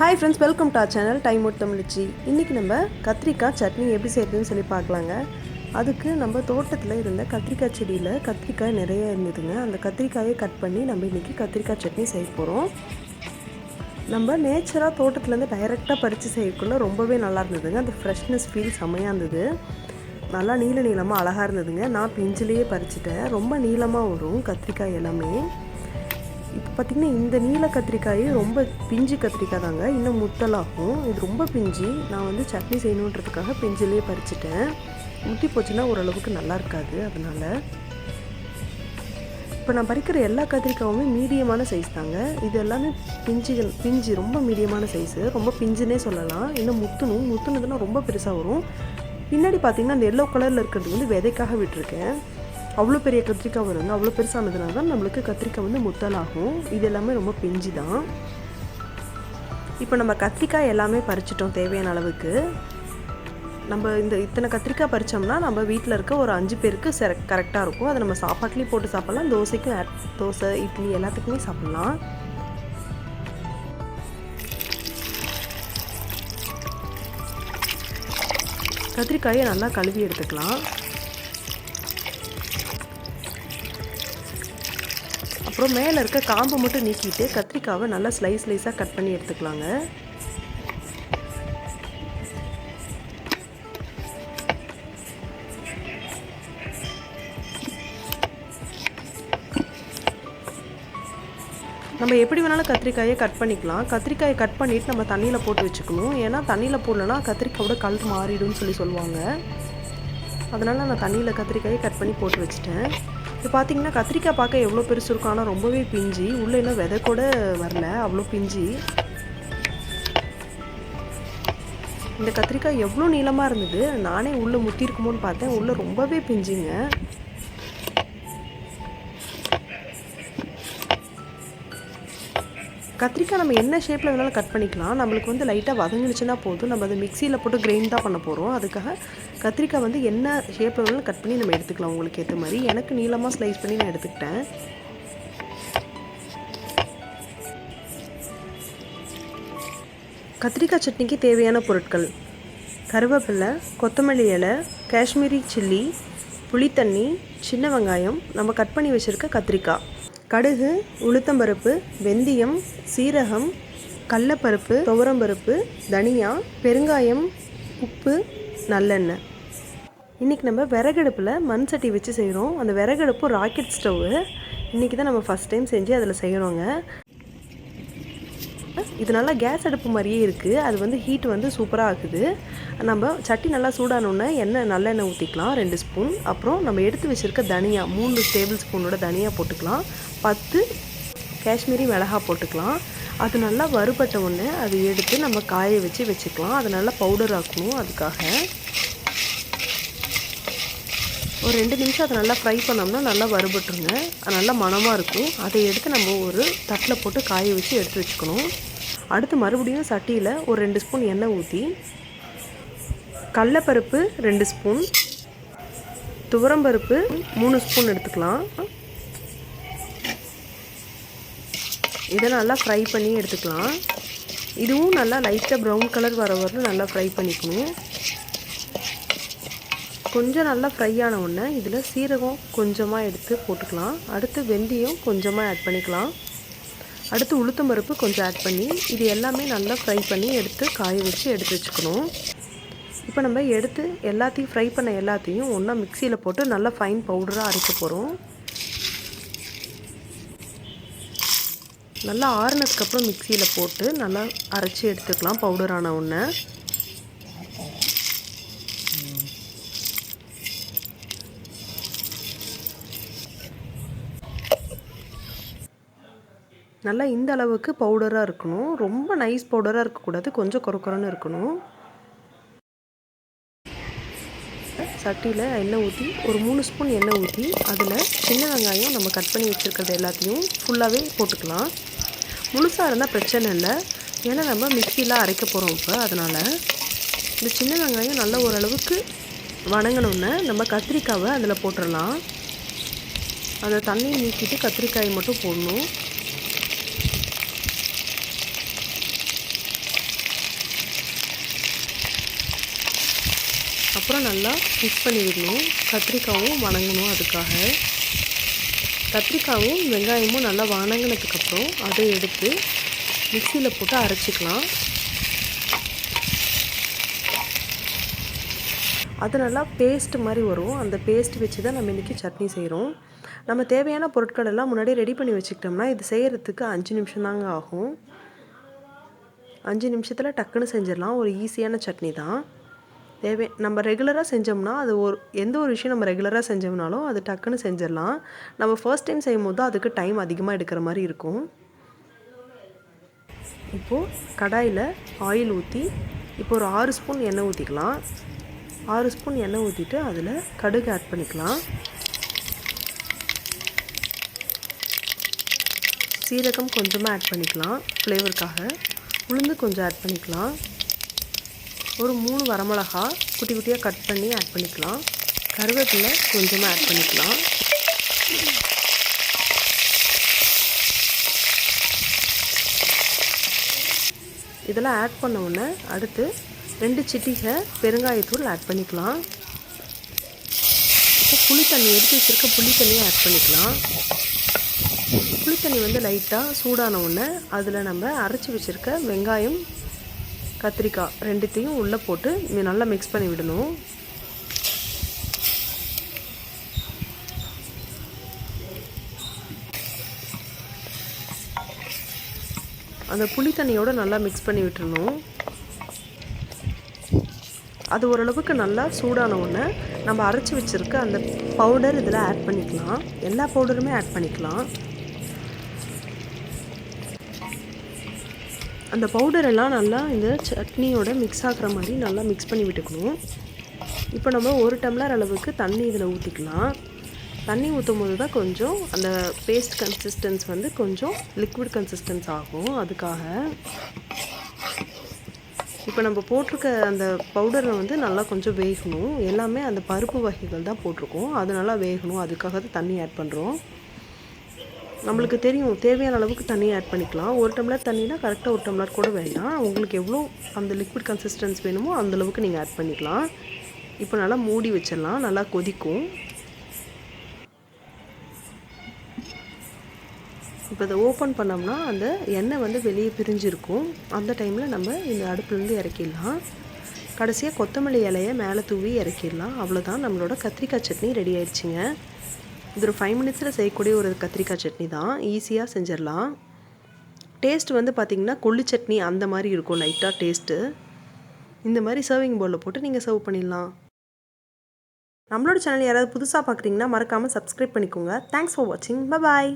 Hi friends, welcome to our channel time out Tamizhachi. இன்றைக்கி நம்ம கத்திரிக்காய் சட்னி எப்படி செய்கிறதுன்னு சொல்லி பார்க்கலாங்க. அதுக்கு நம்ம தோட்டத்தில் இருந்த கத்திரிக்காய் செடியில் கத்திரிக்காய் நிறைய இருந்ததுங்க. அந்த கத்திரிக்காயை கட் பண்ணி நம்ம இன்றைக்கி கத்திரிக்காய் சட்னி செய்ய போகிறோம். நம்ம நேச்சராக தோட்டத்துலேருந்து டைரெக்டாக பறித்து செய்யக்குள்ளே ரொம்பவே நல்லா இருந்ததுங்க. அந்த ஃப்ரெஷ்னஸ் ஃபீல் செம்மையாக இருந்தது. நல்லா நீளமாக அழகாக இருந்ததுங்க. நான் பிஞ்சிலேயே பறிச்சிட்டேன். ரொம்ப நீளமாக வரும் கத்திரிக்காய் எல்லாமே. இப்போ பார்த்திங்கன்னா இந்த நீல கத்திரிக்காய் ரொம்ப பிஞ்சு கத்திரிக்காய் தாங்க, இன்னும் முத்தலாகும். இது ரொம்ப பிஞ்சு. நான் வந்து சட்னி செய்யணுன்றதுக்காக பிஞ்சிலே பறிச்சிட்டேன். முத்தி போச்சுன்னா ஓரளவுக்கு நல்லா இருக்காது. அதனால் இப்போ நான் பறிக்கிற எல்லா கத்திரிக்காயுமே மீடியமான சைஸ் தாங்க. இது எல்லாமே பிஞ்சு ரொம்ப மீடியமான சைஸு, ரொம்ப பிஞ்சுன்னே சொல்லலாம். இன்னும் முத்துனதுன்னா ரொம்ப பெருசாக வரும். பின்னாடி பார்த்திங்கன்னா அந்த எல்லோ கலரில் இருக்கிறது வந்து விதைக்காக விட்டுருக்கேன். அவ்வளோ பெரிய கத்திரிக்காய் வருங்க. அவ்வளோ பெருசானதுனால தான் நம்மளுக்கு கத்திரிக்காய் வந்து முத்தலாகும். இது எல்லாமே ரொம்ப பிஞ்சு தான். இப்போ நம்ம கத்திரிக்காய் எல்லாமே பறிச்சிட்டோம் தேவையான அளவுக்கு. நம்ம இத்தனை கத்திரிக்காய் பறித்தோம்னா நம்ம வீட்டில் இருக்க ஒரு 5 பேருக்கு கரெக்டாக இருக்கும். அதை நம்ம சாப்பாட்லேயும் போட்டு சாப்பிட்லாம், தோசை இட்லி எல்லாத்துக்குமே சாப்பிட்லாம். கத்திரிக்காயை நல்லா கழுவி எடுத்துக்கலாம். அப்புறம் மேலே இருக்க காம்பு மட்டும் நீக்கிட்டு கத்திரிக்காவை நல்லா ஸ்லைஸாக கட் பண்ணி எடுத்துக்கலாங்க. நம்ம எப்படி வேணாலும் கத்திரிக்காயை கட் பண்ணிக்கலாம். கத்திரிக்காயை கட் பண்ணிவிட்டு நம்ம தண்ணியில் போட்டு வச்சுக்கணும். ஏன்னா தண்ணியில் போடலன்னா கத்திரிக்காயோட கலர் மாறிடும்னு சொல்லுவாங்க. அதனால் நான் தண்ணியில் கத்திரிக்காயை கட் பண்ணி போட்டு வச்சுட்டேன். இப்போ பார்த்திங்கன்னா கத்திரிக்காய் பார்க்க எவ்வளோ பெருசு இருக்கும், ஆனால் ரொம்பவே பிஞ்சு. உள்ளே இன்னும் விதை கூட வரல, அவ்வளோ பிஞ்சு. இந்த கத்திரிக்காய் எவ்வளோ நீளமாக இருந்தது. நானே உள்ளே முத்திருக்குமோன்னு பார்த்தேன். உள்ளே ரொம்பவே பிஞ்சுங்க. கத்திரிக்காய் நம்ம என்ன ஷேப்பில் வேணாலும் கட் பண்ணிக்கலாம். நம்மளுக்கு வந்து லைட்டாக வதங்கிடுச்சுன்னா போதும். நம்ம அதை மிக்சியில் போட்டு கிரைண்ட் தான் பண்ண போகிறோம். அதுக்காக கத்திரிக்காய் வந்து என்ன ஷேப்பில் வேணாலும் கட் பண்ணி நம்ம எடுத்துக்கலாம் உங்களுக்கு ஏற்ற மாதிரி. எனக்கு நீளமாக ஸ்லைஸ் பண்ணி நான் எடுத்துக்கிட்டேன். கத்திரிக்காய் சட்னிக்கு தேவையான பொருட்கள்: கருவேப்பிலை, கொத்தமல்லி இலை, காஷ்மீரி சில்லி, புளித்தண்ணி, சின்ன வெங்காயம், நம்ம கட் பண்ணி வச்சுருக்க கத்திரிக்காய், கடுகு, உளுத்தம்பருப்பு, வெந்தயம், சீரகம், கடலைப்பருப்பு, துவரம்பருப்பு, தனியா, பெருங்காயம், உப்பு, நல்லெண்ணெய். இன்றைக்கி நம்ம விறகடுப்பில் மண் சட்டி வச்சு செய்கிறோம். அந்த விறகடுப்பு ராக்கெட் ஸ்டவ்வு. இன்றைக்கி தான் நம்ம ஃபஸ்ட் டைம் செஞ்சு அதில் செய்கிறோங்க. இது நல்லா கேஸ் அடுப்பு மாதிரியே இருக்குது. அது வந்து ஹீட் வந்து சூப்பராக ஆகுது. நம்ம சட்டி நல்லா சூடானோன்னே நல்லெண்ணெய் ஊற்றிக்கலாம் 2 ஸ்பூன். அப்புறம் நம்ம எடுத்து வச்சுருக்க தனியா 3 டேபிள் ஸ்பூனோட தனியா போட்டுக்கலாம். 10 காஷ்மீரி மிளகாய் போட்டுக்கலாம். அது நல்லா வறுபட்ட உடனே அதை எடுத்து நம்ம காய வச்சுக்கலாம். அது நல்லா பவுடர் ஆக்கணும். அதுக்காக ஒரு 2 நிமிஷம் அதை நல்லா ஃப்ரை பண்ணோம்னா நல்லா வறுபட்டுருங்க. நல்லா மணமாக இருக்கும். அதை எடுத்து நம்ம ஒரு தட்டில் போட்டு காய வச்சு எடுத்து வச்சுக்கணும். அடுத்து மறுபடியும் சட்டியில் ஒரு 2 ஸ்பூன் எண்ணெய் ஊற்றி கடலைப்பருப்பு 2 ஸ்பூன், துவரம்பருப்பு 3 ஸ்பூன் எடுத்துக்கலாம். இதை நல்லா ஃப்ரை பண்ணி எடுத்துக்கலாம். இதுவும் நல்லா லைட்டாக ப்ரௌன் கலர் வர வரலும் நல்லா ஃப்ரை பண்ணிக்கணும். கொஞ்சம் நல்லா ஃப்ரை ஆன உடனே இதில் சீரகம் கொஞ்சமாக எடுத்து போட்டுக்கலாம். அடுத்து வெந்தயம் கொஞ்சமாக ஆட் பண்ணிக்கலாம். அடுத்து உளுத்தம்பருப்பு கொஞ்சம் ஆட் பண்ணி இது எல்லாமே நல்லா ஃப்ரை பண்ணி எடுத்து காய வச்சு எடுத்து வச்சுக்கணும். இப்போ நம்ம எடுத்து எல்லாத்தையும் ஃப்ரை பண்ண எல்லாத்தையும் ஒன்றா மிக்சியில் போட்டு நல்லா ஃபைன் பவுடராக அரைக்க போகிறோம். நல்லா ஆறுனதுக்கப்புறம் மிக்சியில் போட்டு நல்லா அரைச்சி எடுத்துக்கலாம் பவுடரான ஒன்று. நல்லா இந்த அளவுக்கு பவுடராக இருக்கணும். ரொம்ப நைஸ் பவுடராக இருக்கக்கூடாது, கொஞ்சம் குறக்குறன்னு இருக்கணும். சட்டியில் எண்ணெய் ஊற்றி ஒரு 3 ஸ்பூன் எண்ணெய் ஊற்றி அதில் சின்ன வெங்காயம் நம்ம கட் பண்ணி வச்சுருக்கிறது எல்லாத்தையும் ஃபுல்லாகவே போட்டுக்கலாம். முழுசாக இருந்தால் பிரச்சனை இல்லை, ஏன்னா நம்ம மிக்சியில் அரைக்க போகிறோம். இப்போ அதனால் இந்த சின்ன வெங்காயம் நல்லா ஓரளவுக்கு வணங்கினோன்னே நம்ம கத்திரிக்காவை அதில் போட்டுடலாம். அந்த தண்ணியை நீக்கிட்டு கத்திரிக்காயை மட்டும் போடணும். அதுக்கப்புறம் நல்லா மிக்ஸ் பண்ணி விடணும். கத்திரிக்காயும் வணங்கணும். அதுக்காக கத்திரிக்காயும் வெங்காயமும் நல்லா வணங்கினதுக்கப்புறம் அதை எடுத்து மிக்சியில் போட்டு அரைச்சிக்கலாம். அது நல்லா பேஸ்ட் மாதிரி வரும். அந்த பேஸ்ட் வச்சு தான் நம்ம இன்றைக்கி சட்னி செய்கிறோம். நம்ம தேவையான பொருட்கள் எல்லாம் முன்னாடியே ரெடி பண்ணி வச்சுக்கிட்டோம்னா இது செய்கிறதுக்கு 5 நிமிஷம் தாங்க ஆகும். 5 நிமிஷத்தில் டக்குன்னு செஞ்சிடலாம். ஒரு ஈஸியான சட்னி தான். நம்ம ரெகுலராக செஞ்சோம்னா அது எந்த ஒரு விஷயம் நம்ம ரெகுலராக செஞ்சோம்னாலும் அது டக்குன்னு செஞ்சிடலாம். நம்ம ஃபர்ஸ்ட் டைம் செய்யும் போது அதுக்கு டைம் அதிகமாக எடுக்கிற மாதிரி இருக்கும். இப்போது கடாயில் ஆயில் ஊற்றி இப்போ ஒரு 6 ஸ்பூன் எண்ணெய் ஊற்றிக்கலாம். 6 ஸ்பூன் எண்ணெய் ஊற்றிட்டு அதில் கடுகு ஆட் பண்ணிக்கலாம். சீரகம் கொஞ்சமாக ஆட் பண்ணிக்கலாம் ஃப்ளேவருக்காக. உளுந்து கொஞ்சம் ஆட் பண்ணிக்கலாம். ஒரு 3 வரமிளகா குட்டி குட்டியாக கட் பண்ணி ஆட் பண்ணிக்கலாம். கருவேப்பிலை கொஞ்சமாக ஆட் பண்ணிக்கலாம். இதெல்லாம் ஆட் பண்ண உடனே அடுத்து 2 சிட்டிகை பெருங்காயத்தூள் ஆட் பண்ணிக்கலாம். இப்போ புளி தண்ணி எடுத்து வச்சுருக்க புளி தண்ணியை ஆட் பண்ணிக்கலாம். புளி தண்ணி வந்து லைட்டாக சூடான உடனே அதில் நம்ம அரைச்சி வச்சுருக்க வெங்காயம் கத்திரிக்காய் ரெண்டுத்தையும் உள்ளே போட்டு நல்லா மிக்ஸ் பண்ணி விடணும். அந்த புளி தண்ணியோடு நல்லா மிக்ஸ் பண்ணி விட்டுறணும். அது ஓரளவுக்கு நல்லா சூடான உடனே நம்ம அரைச்சி வச்சுருக்க அந்த பவுடர் இதில் ஆட் பண்ணிக்கலாம். எல்லா பவுடருமே ஆட் பண்ணிக்கலாம். அந்த பவுடரெல்லாம் நல்லா இந்த சட்னியோட மிக்ஸ் ஆகிற மாதிரி நல்லா மிக்ஸ் பண்ணி விட்டுக்கணும். இப்போ நம்ம 1 டம்ளர் அளவுக்கு தண்ணி இதில் ஊற்றிக்கலாம். தண்ணி ஊற்றும் போது தான் கொஞ்சம் அந்த பேஸ்ட் கன்சிஸ்டன்ஸ் வந்து கொஞ்சம் லிக்விட் கன்சிஸ்டன்ஸ் ஆகும். அதுக்காக இப்போ நம்ம போட்டிருக்க அந்த பவுடரை வந்து நல்லா கொஞ்சம் வேகணும். எல்லாமே அந்த பருப்பு வகைகள் தான் போட்டிருக்கோம். அது நல்லா வேகணும். அதுக்காக தான் தண்ணி ஆட் பண்ணுறோம். நம்மளுக்கு தெரியும் தேவையான அளவுக்கு தண்ணி ஆட் பண்ணிக்கலாம். 1 டம்ளர் தண்ணினா கரெக்டாக 1 டம்ளர் கூட வேண்டாம். உங்களுக்கு எவ்வளோ அந்த லிக்விட் கன்சிஸ்டன்ஸ் வேணுமோ அந்தளவுக்கு நீங்கள் ஆட் பண்ணிக்கலாம். இப்போ நல்லா மூடி வச்சிடலாம். நல்லா கொதிக்கும். இப்போ இதை ஓப்பன் பண்ணோம்னா அந்த எண்ணெய் வந்து வெளியே பிரிஞ்சிருக்கும். அந்த டைமில் நம்ம இந்த அடுப்புலேருந்து இறக்கிடலாம். கடைசியாக கொத்தமல்லி இலையை மேலே தூவி இறக்கிடலாம். அவ்வளோதான், நம்மளோட கத்திரிக்காய் சட்னி ரெடி ஆயிடுச்சுங்க. இது ஒரு 5 மினிட்ஸில் செய்யக்கூடிய ஒரு கத்திரிக்காய் சட்னி தான். ஈஸியாக செஞ்சிடலாம். டேஸ்ட் வந்து பார்த்திங்கன்னா கொள்ளு சட்னி அந்த மாதிரி இருக்கும் லைட்டாக டேஸ்ட்டு. இந்த மாதிரி சர்விங் பவுலில் போட்டு நீங்கள் சர்வ் பண்ணிடலாம். நம்மளோட சேனல் யாராவது புதுசாக பார்க்குறீங்கன்னா மறக்காமல் சப்ஸ்கிரைப் பண்ணிக்கோங்க. தேங்க்ஸ் ஃபார் வாட்சிங். Bye bye.